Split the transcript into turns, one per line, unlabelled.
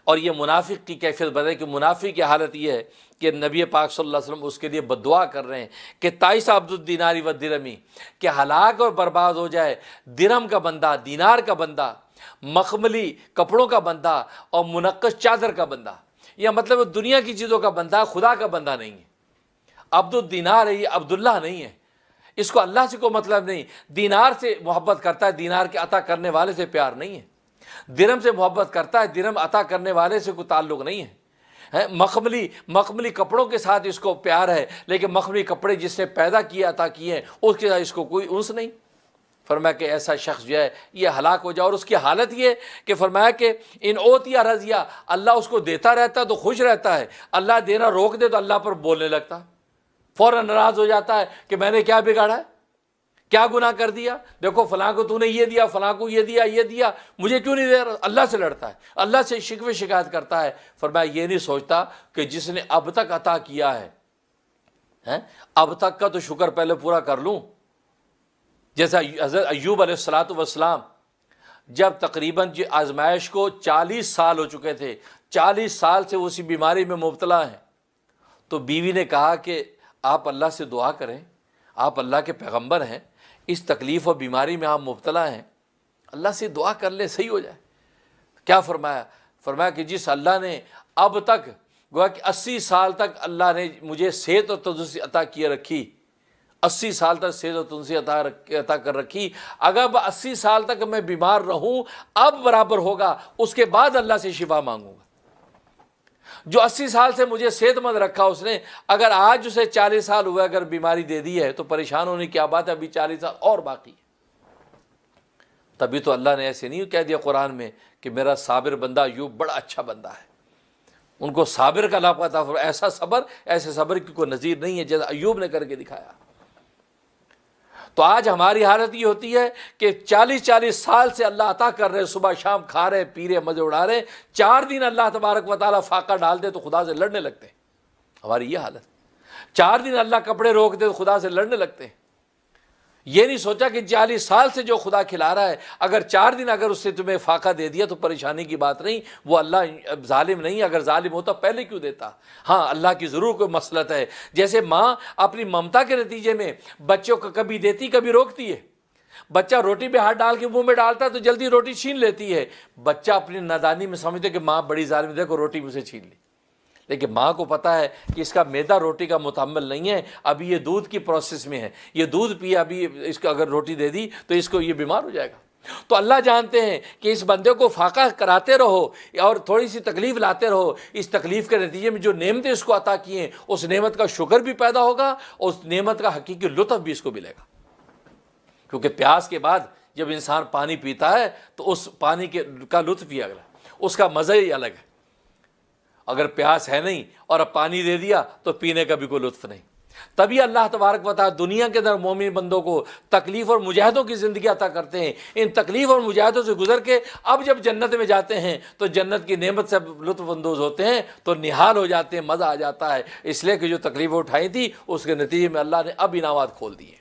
اور یہ منافق کی کیفیت بتائے کہ منافق کی حالت یہ ہے کہ نبی پاک صلی اللہ علیہ وسلم اس کے لیے بددعا کر رہے ہیں کہ تائس عبد الدیناری و درہمی، کہ ہلاک اور برباد ہو جائے درہم کا بندہ، دینار کا بندہ، مخملی کپڑوں کا بندہ اور منقش چادر کا بندہ۔ یہ مطلب دنیا کی چیزوں کا بندہ، خدا کا بندہ نہیں ہے۔ عبد الدینار ہے، یہ عبداللہ نہیں ہے، اس کو اللہ سے کوئی مطلب نہیں۔ دینار سے محبت کرتا ہے، دینار کے عطا کرنے والے سے پیار نہیں ہے۔ درہم سے محبت کرتا ہے، درہم عطا کرنے والے سے کوئی تعلق نہیں ہے۔ مخملی کپڑوں کے ساتھ اس کو پیار ہے، لیکن مخملی کپڑے جس نے پیدا کیے، عطا کیے ہیں، اس کے ساتھ اس کو کوئی انس نہیں۔ فرمایا کہ ایسا شخص جو ہے یہ ہلاک ہو جائے۔ اور اس کی حالت یہ کہ فرمایا کہ ان اوتیا رضیا، اللہ اس کو دیتا رہتا ہے تو خوش رہتا ہے، اللہ دینا روک دے تو اللہ پر بولنے لگتا، فوراً ناراض ہو جاتا ہے کہ میں نے کیا بگاڑا ہے، کیا گناہ کر دیا، دیکھو فلاں کو تو نے یہ دیا، فلاں کو یہ دیا، مجھے کیوں نہیں دے رہا۔ اللہ سے لڑتا ہے، اللہ سے شکوے شکایت کرتا ہے۔ فرمایا یہ نہیں سوچتا کہ جس نے اب تک عطا کیا ہے، اب تک کا تو شکر پہلے پورا کر لوں۔ جیسا حضرت ایوب علیہ الصلوۃ والسلام جب تقریباً آزمائش کو 40 سال ہو چکے تھے، 40 سال سے اسی بیماری میں مبتلا ہیں، تو بیوی نے کہا کہ آپ اللہ سے دعا کریں، آپ اللہ کے پیغمبر ہیں، اس تکلیف اور بیماری میں آپ مبتلا ہیں، اللہ سے دعا کر لیں صحیح ہو جائے۔ کیا فرمایا؟ فرمایا کہ جس اللہ نے اب تک گویا کہ 80 سال تک اللہ نے مجھے صحت اور تندرستی عطا کیے رکھی، 80 سال تک صحت اور تندرستی عطا کر رکھی، اگر 80 سال تک میں بیمار رہوں اب برابر ہوگا، اس کے بعد اللہ سے شفا مانگوں گا۔ جو 80 سال سے مجھے صحت مند رکھا اس نے، اگر آج اسے 40 سال ہوئے اگر بیماری دے دی ہے تو پریشان ہونے کی کیا بات ہے، ابھی 40 سال اور باقی ہے۔ تبھی تو اللہ نے ایسے نہیں کہہ دیا قرآن میں کہ میرا صابر بندہ ایوب بڑا اچھا بندہ ہے، ان کو صابر کا لقب عطا فرمایا۔ ایسے صبر کی کوئی نظیر نہیں ہے جیسا ایوب نے کر کے دکھایا۔ تو آج ہماری حالت یہ ہوتی ہے کہ 40 سال سے اللہ عطا کر رہے، صبح شام کھا رہے پی رہے مزے اڑا رہے، 4 دن اللہ تبارک و تعالیٰ فاقہ ڈال دے تو خدا سے لڑنے لگتے ہیں۔ ہماری یہ حالت، 4 دن اللہ کپڑے روک دے تو خدا سے لڑنے لگتے ہیں۔ یہ نہیں سوچا کہ 40 سال سے جو خدا کھلا رہا ہے، اگر 4 دن اگر اس سے تمہیں فاقہ دے دیا تو پریشانی کی بات نہیں، وہ اللہ ظالم نہیں، اگر ظالم ہوتا پہلے کیوں دیتا۔ ہاں اللہ کی ضرور کوئی مصلحت ہے، جیسے ماں اپنی ممتا کے نتیجے میں بچوں کو کبھی دیتی کبھی روکتی ہے۔ بچہ روٹی پہ ہاتھ ڈال کے منہ میں ڈالتا ہے تو جلدی روٹی چھین لیتی ہے، بچہ اپنی نادانی میں سمجھتے کہ ماں بڑی ظالم، دیکھو روٹی مجھ سے چھین لی، لیکن ماں کو پتہ ہے کہ اس کا معدہ روٹی کا متحمل نہیں ہے، ابھی یہ دودھ کی پروسیس میں ہے، یہ دودھ پیا، ابھی اس کو اگر روٹی دے دی تو اس کو یہ بیمار ہو جائے گا۔ تو اللہ جانتے ہیں کہ اس بندے کو فاقہ کراتے رہو اور تھوڑی سی تکلیف لاتے رہو، اس تکلیف کے نتیجے میں جو نعمتیں اس کو عطا کی ہیں اس نعمت کا شکر بھی پیدا ہوگا اور اس نعمت کا حقیقی لطف بھی اس کو ملے گا۔ کیونکہ پیاس کے بعد جب انسان پانی پیتا ہے تو اس پانی کا لطف ہی الگ ہے، اس کا مزہ ہی الگ ہے۔ اگر پیاس ہے نہیں اور اب پانی دے دیا تو پینے کا بھی کوئی لطف نہیں۔ تبھی اللہ تبارک و تعالیٰ دنیا کے اندر مومن بندوں کو تکلیف اور مجاہدوں کی زندگی عطا کرتے ہیں۔ ان تکلیف اور مجاہدوں سے گزر کے اب جب جنت میں جاتے ہیں تو جنت کی نعمت سے لطف اندوز ہوتے ہیں تو نہال ہو جاتے ہیں، مزہ آ جاتا ہے، اس لیے کہ جو تکلیفیں اٹھائی تھی اس کے نتیجے میں اللہ نے اب انعامات کھول دیے۔